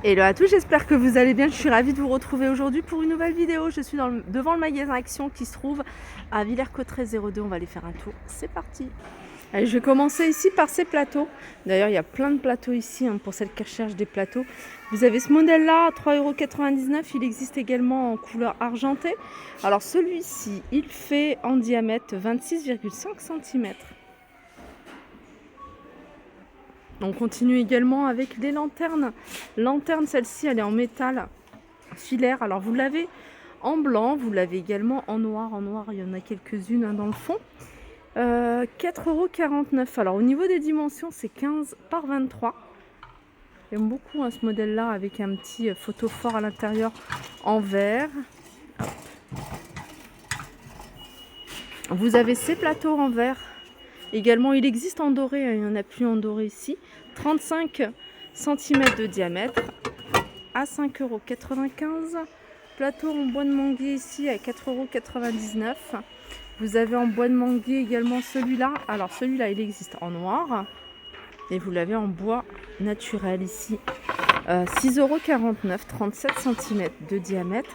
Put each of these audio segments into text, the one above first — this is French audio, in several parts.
Hello à tous, j'espère que vous allez bien. Je suis ravie de vous retrouver aujourd'hui pour une nouvelle vidéo. Je suis devant le magasin Action qui se trouve à Villers-Cotterêts 02. On va aller faire un tour. C'est parti. Allez, je vais commencer ici par ces plateaux. D'ailleurs, il y a plein de plateaux ici pour celles qui recherchent des plateaux. Vous avez ce modèle-là à 3,99 €. Il existe également en couleur argentée. Alors celui-ci, il fait en diamètre 26,5 cm. On continue également avec les lanternes. Lanterne, celle-ci, elle est en métal filaire. Alors vous l'avez en blanc, vous l'avez également en noir. En noir, il y en a quelques-unes dans le fond. 4,49 €. Alors au niveau des dimensions, c'est 15 par 23. J'aime beaucoup ce modèle-là avec un petit photophore à l'intérieur en verre. Hop. Vous avez ces plateaux en verre. Également, il existe en doré, il n'y en a plus en doré ici. 35 cm de diamètre à 5,95 €. Plateau en bois de manguier ici à 4,99 €. Vous avez en bois de manguier également celui-là. Alors celui-là, il existe en noir. Et vous l'avez en bois naturel ici. 6,49 €, 37 cm de diamètre.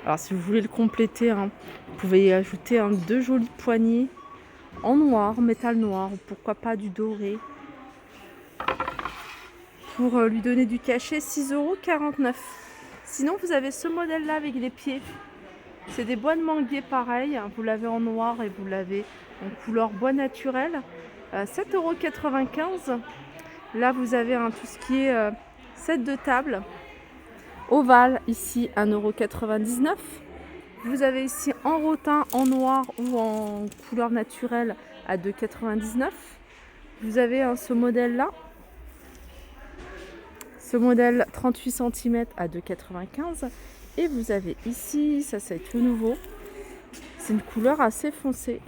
Alors si vous voulez le compléter, vous pouvez y ajouter deux jolies poignées en noir, métal noir, ou pourquoi pas du doré. Pour lui donner du cachet, 6,49 €. Sinon vous avez ce modèle là avec les pieds. C'est des bois de manguier pareil. Vous l'avez en noir et vous l'avez en couleur bois naturel. 7,95 €. Là vous avez tout ce qui est set de table ovale ici 1,99 €. Vous avez ici en rotin, en noir ou en couleur naturelle à 2,99 €. Vous avez ce modèle-là. Ce modèle 38 cm à 2,95 €. Et vous avez ici, ça c'est tout nouveau. C'est une couleur assez foncée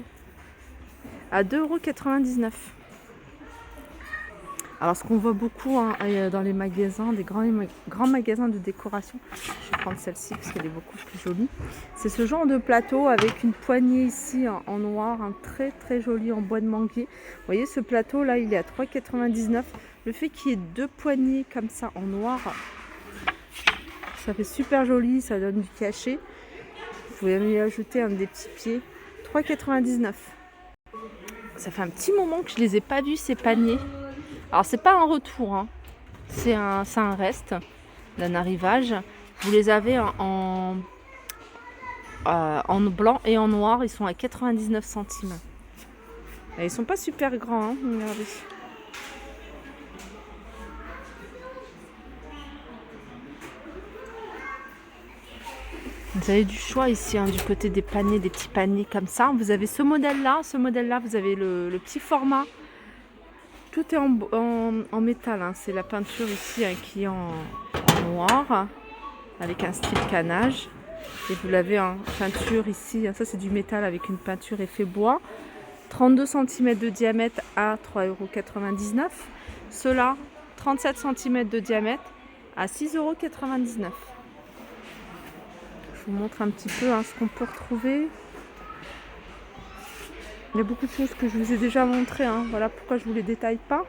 à 2,99 €. Alors ce qu'on voit beaucoup dans les magasins, des grands magasins de décoration, je vais prendre celle-ci parce qu'elle est beaucoup plus jolie. C'est ce genre de plateau avec une poignée ici en noir, très très joli en bois de manguier. Vous voyez ce plateau là, il est à 3,99 €. Le fait qu'il y ait deux poignées comme ça en noir, ça fait super joli, ça donne du cachet. Vous pouvez même y ajouter des petits pieds. 3,99 €. Ça fait un petit moment que je les ai pas vus ces paniers. Alors c'est pas un retour, c'est un reste d'un arrivage. Vous les avez en blanc et en noir, ils sont à 99 centimes. Et ils sont pas super grands, regardez. Vous avez du choix ici, du côté des paniers, des petits paniers comme ça. Vous avez ce modèle-là, vous avez le petit format. Tout est en métal, c'est la peinture ici qui est en noir, avec un style canage. Et vous l'avez en peinture ici, ça c'est du métal avec une peinture effet bois. 32 cm de diamètre à 3,99 €. Ceux-là, 37 cm de diamètre à 6,99 €. Je vous montre un petit peu ce qu'on peut retrouver. Il y a beaucoup de choses que je vous ai déjà montrées, voilà pourquoi je ne vous les détaille pas.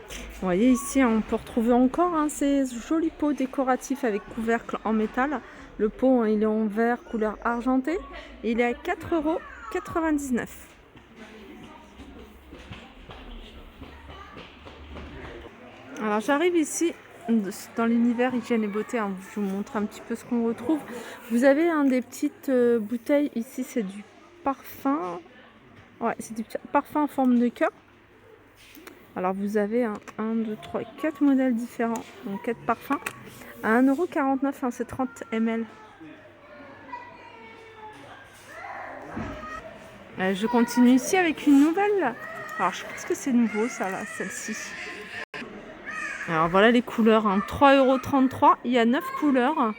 Vous voyez ici, on peut retrouver encore ces jolis pots décoratifs avec couvercle en métal. Le pot, il est en verre couleur argentée et il est à 4,99 €. Alors j'arrive ici dans l'univers hygiène et beauté, je vous montre un petit peu ce qu'on retrouve. Vous avez des petites bouteilles ici, c'est du parfum. Ouais, c'est du parfum en forme de cœur. Alors vous avez 1, 2, 3, 4 modèles différents, donc 4 parfums. À 1,49 €, c'est 30 ml. Je continue ici avec une nouvelle. Alors je pense que c'est nouveau ça là, celle-ci. Alors voilà les couleurs, 3,33 €. Il y a 9 couleurs.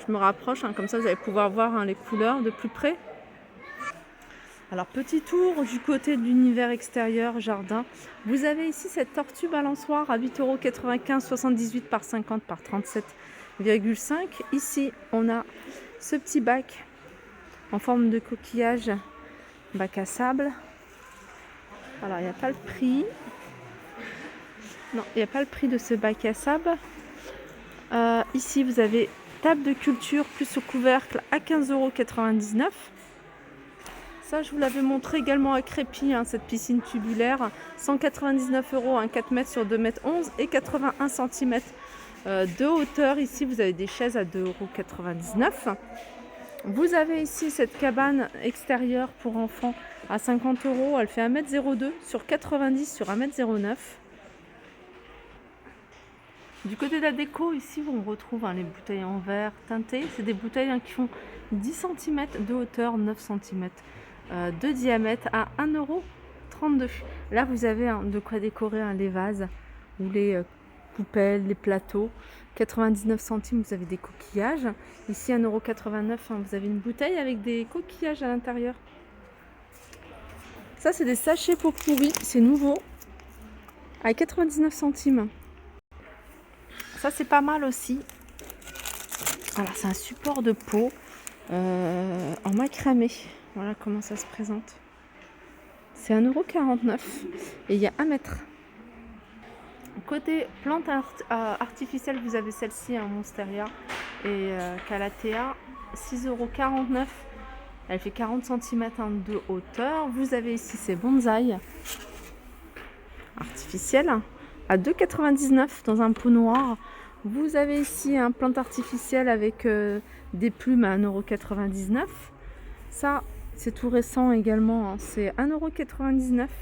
Je me rapproche, comme ça vous allez pouvoir voir les couleurs de plus près. Alors petit tour du côté de l'univers extérieur, jardin. Vous avez ici cette tortue balançoire à 8,95 €, 78 par 50 par 37,5 €. Ici on a ce petit bac en forme de coquillage, bac à sable. Alors, il n'y a pas le prix. Non, il n'y a pas le prix de ce bac à sable. Ici, vous avez table de culture plus au couvercle à 15,99 €. Ça, je vous l'avais montré également à Crépy, hein, cette piscine tubulaire. 199 €, un 4 mètres sur 2,11 m et 81 cm de hauteur. Ici, vous avez des chaises à 2,99 €. Vous avez ici cette cabane extérieure pour enfants à 50 €. Elle fait 1,02 m sur 90 sur 1,09 m. Du côté de la déco, ici, on retrouve les bouteilles en verre teinté. C'est des bouteilles qui font 10 cm de hauteur, 9 cm de diamètre à 1,32 €. Là, vous avez de quoi décorer les vases ou les coupelles, les plateaux. 99 centimes, vous avez des coquillages. Ici, 1,89 €, vous avez une bouteille avec des coquillages à l'intérieur. Ça, c'est des sachets pot pourri. C'est nouveau. À 99 centimes. Ça, c'est pas mal aussi. Alors, c'est un support de pot en macramé. Voilà comment ça se présente. C'est 1,49 € et il y a 1 mètre. Côté plantes artificielles, vous avez celle-ci, Monstera et Calathea, 6,49 €. Elle fait 40 cm de hauteur. Vous avez ici ces bonsaïs artificielles à 2,99 € dans un pot noir. Vous avez ici un plante artificielle avec des plumes à 1,99 €. Ça, c'est tout récent également, c'est 1,99 €.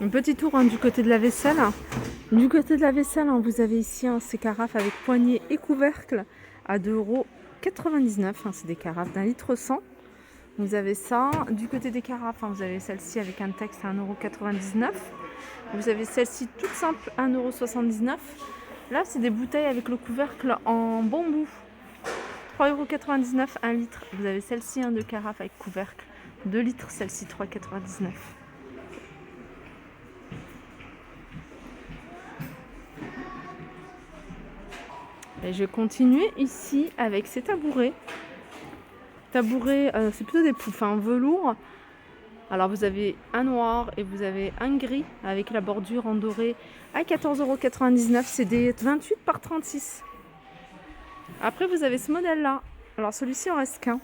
Un petit tour du côté de la vaisselle. Du côté de la vaisselle, vous avez ici ces carafes avec poignée et couvercle à 2,99 €. C'est des carafes d'1,1 litre. Vous avez ça. Du côté des carafes, vous avez celle-ci avec un texte à 1,99 €. Vous avez celle-ci toute simple, 1,79 €. Là, c'est des bouteilles avec le couvercle en bambou. 3,99 €, 1 litre. Vous avez celle-ci de carafe avec couvercle 2 litres, celle-ci 3,99 €. Et je vais continuer ici avec ces tabourets. Tabourets, c'est plutôt des poufs en velours. Alors vous avez un noir et vous avez un gris avec la bordure en doré à 14,99 €. C'est des 28 par 36. Après vous avez ce modèle là. Alors celui-ci en reste qu'un.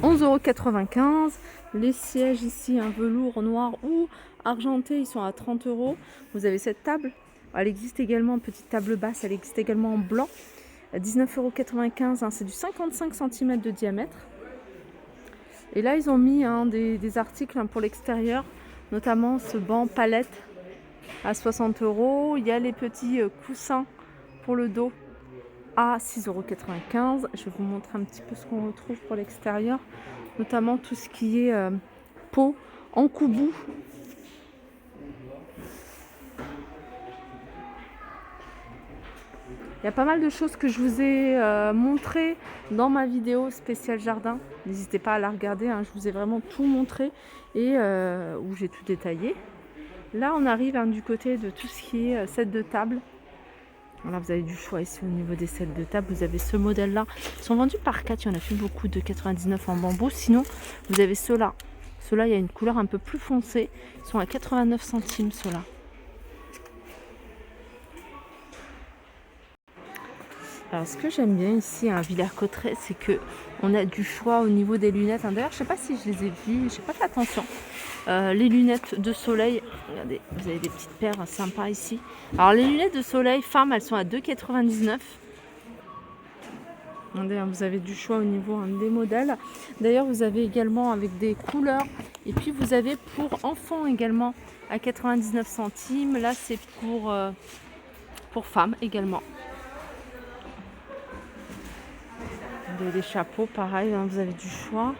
11,95 €. Les sièges ici, un velours noir ou argenté, ils sont à 30 €. Vous avez cette table. Elle existe également en petite table basse. Elle existe également en blanc. 19,95 €. C'est du 55 cm de diamètre. Et là, ils ont mis des articles pour l'extérieur, notamment ce banc palette à 60 €. Il y a les petits coussins pour le dos à 6,95 €. Je vais vous montrer un petit peu ce qu'on retrouve pour l'extérieur, notamment tout ce qui est pot en koubou. Il y a pas mal de choses que je vous ai montrées dans ma vidéo spéciale jardin. N'hésitez pas à la regarder, je vous ai vraiment tout montré et où j'ai tout détaillé. Là, on arrive du côté de tout ce qui est set de table. Là, vous avez du choix ici au niveau des sets de table. Vous avez ce modèle-là. Ils sont vendus par 4. Il y en a plus beaucoup de 99 en bambou. Sinon, vous avez ceux-là. Ceux-là, il y a une couleur un peu plus foncée. Ils sont à 89 centimes, ceux-là. Alors, ce que j'aime bien ici à Villers-Cotterêts, c'est que on a du choix au niveau des lunettes. D'ailleurs, je ne sais pas si je les ai vues, je n'ai pas fait attention. Les lunettes de soleil, regardez, vous avez des petites paires sympas ici. Alors, les lunettes de soleil femmes, elles sont à 2,99 €. Regardez, vous avez du choix au niveau des modèles. D'ailleurs, vous avez également avec des couleurs. Et puis, vous avez pour enfants également à 99 centimes. Là, c'est pour femmes également. Des chapeaux, pareil, vous avez du choix.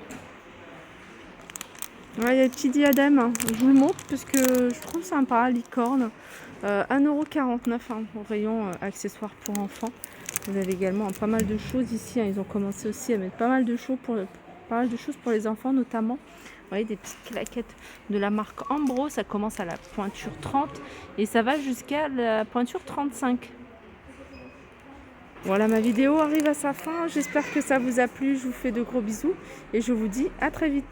Ouais, il y a des petits diadèmes, je vous le montre parce que je trouve sympa, licorne. 1,49 € au rayon accessoires pour enfants. Vous avez également pas mal de choses ici. Ils ont commencé aussi à mettre pas mal de choses pour les enfants, notamment voyez, des petites claquettes de la marque Ambro. Ça commence à la pointure 30 et ça va jusqu'à la pointure 35. Voilà, ma vidéo arrive à sa fin. J'espère que ça vous a plu. Je vous fais de gros bisous et je vous dis à très vite.